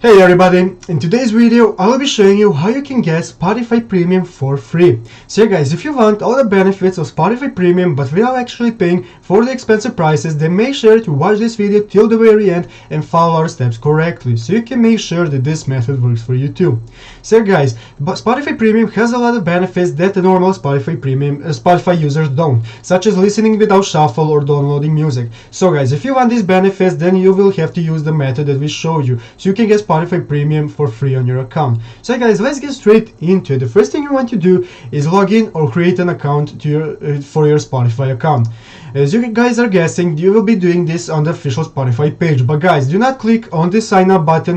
Hey everybody, in today's video I will be showing you how you can get Spotify Premium for free. So yeah guys, if you want all the benefits of Spotify Premium but without actually paying for the expensive prices, then make sure to watch this video till the very end and follow our steps correctly so you can make sure that this method works for you too. So yeah guys, Spotify Premium has a lot of benefits that the normal Spotify users don't, such as listening without shuffle or downloading music. So guys, if you want these benefits, then you will have to use the method that we showed you so you can get Spotify Premium for free on your account. So guys, let's get straight into it. The first thing you want to do is log in or create an account to for your Spotify account. As you guys are guessing, you will be doing this on the official Spotify page. But guys, do not click on the sign up button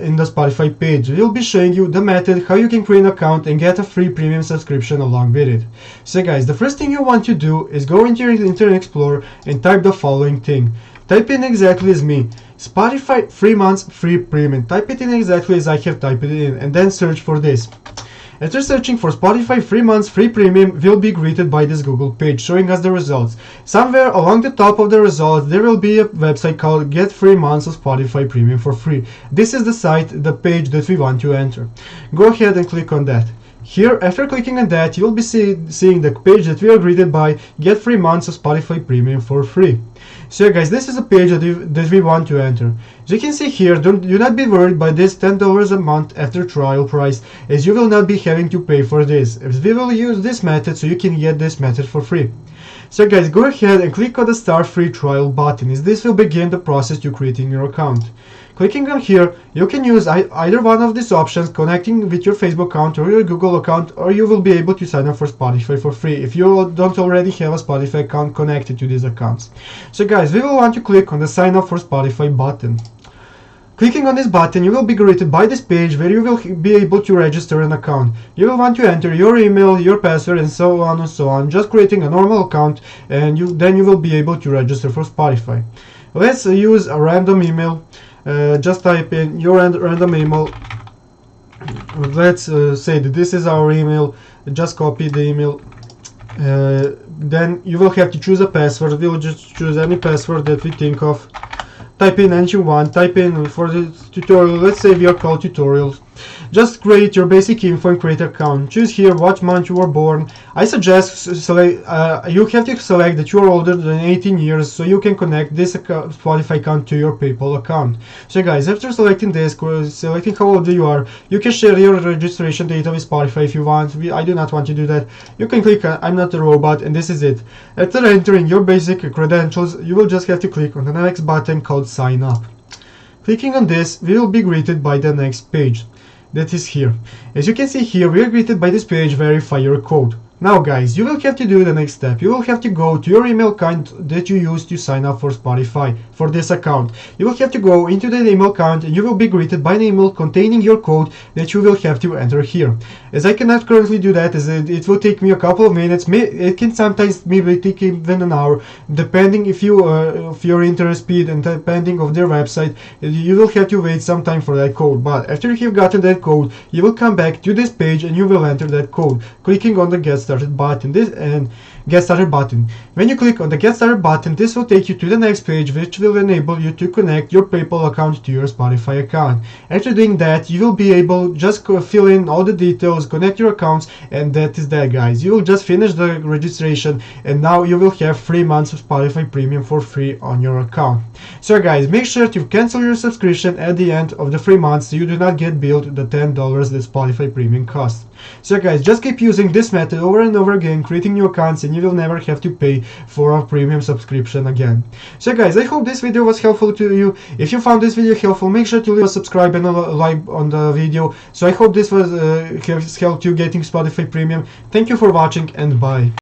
in the Spotify page. We'll be showing you the method how you can create an account and get a free premium subscription along with it. So guys, the first thing you want to do is go into your Internet Explorer and type the following thing. Type in exactly as me, Spotify 3 months free premium. Type it in exactly as I have typed it in and then search for this. After searching for Spotify 3 months free premium, we'll be greeted by this Google page showing us the results. Somewhere along the top of the results there will be a website called Get 3 months of Spotify Premium for free. This is the site, the page that we want to enter. Go ahead and click on that. Here, after clicking on that, you will be seeing the page that we are greeted by Get 3 months of Spotify Premium for free. So guys, this is a page that we want to enter. As you can see here, do not be worried by this $10 a month after trial price, as you will not be having to pay for this, as we will use this method so you can get this method for free. So guys, go ahead and click on the Start Free Trial button, as this will begin the process to creating your account. Clicking on here, you can use either one of these options, connecting with your Facebook account or your Google account, or you will be able to sign up for Spotify for free if you don't already have a Spotify account connected to these accounts. So guys, we will want to click on the Sign Up for Spotify button. Clicking on this button, you will be greeted by this page where you will be able to register an account. You will want to enter your email, your password, and so on and so on, just creating a normal account, and then you will be able to register for Spotify. Let's use a random email. Just type in your random email. Let's say that this is our email. Just copy the email. Then you will have to choose a password. We'll just choose any password that we think of. Type in anything you want. Type in for the tutorial. Let's say we are called tutorials. Just create your basic info and create an account. Choose here what month you were born. I suggest you have to select that you are older than 18 years so you can connect this Spotify account to your PayPal account. So guys, after selecting this, selecting how old you are, you can share your registration data with Spotify if you want. I do not want to do that. You can click on I'm not a robot, and this is it. After entering your basic credentials, you will just have to click on the next button called Sign Up. Clicking on this, we will be greeted by the next page. That is here. As you can see here, we are greeted by this page, verify your code. Now guys, you will have to do the next step. You will have to go to your email account that you used to sign up for Spotify, for this account. You will have to go into the email account and you will be greeted by an email containing your code that you will have to enter here. As I cannot currently do that, as it will take me a couple of minutes, it can sometimes maybe take even an hour, depending if your internet speed and depending of their website. You will have to wait some time for that code, but after you've gotten that code, you will come back to this page and you will enter that code, clicking on the Get Started button. Get Started button. When you click on the Get Started button, this will take you to the next page, which will enable you to connect your PayPal account to your Spotify account. After doing that, you will be able just fill in all the details, connect your accounts, and that is that, guys. You will just finish the registration, and now you will have 3 months of Spotify Premium for free on your account. So guys, make sure to cancel your subscription at the end of the 3 months so you do not get billed the $10 that Spotify Premium costs. So guys, just keep using this method over and over again, creating new accounts, and you will never have to pay for a premium subscription again. So guys, I hope this video was helpful to you. If you found this video helpful, make sure to leave a subscribe and a like on the video. So I hope this was has helped you getting Spotify Premium. Thank you for watching, and bye.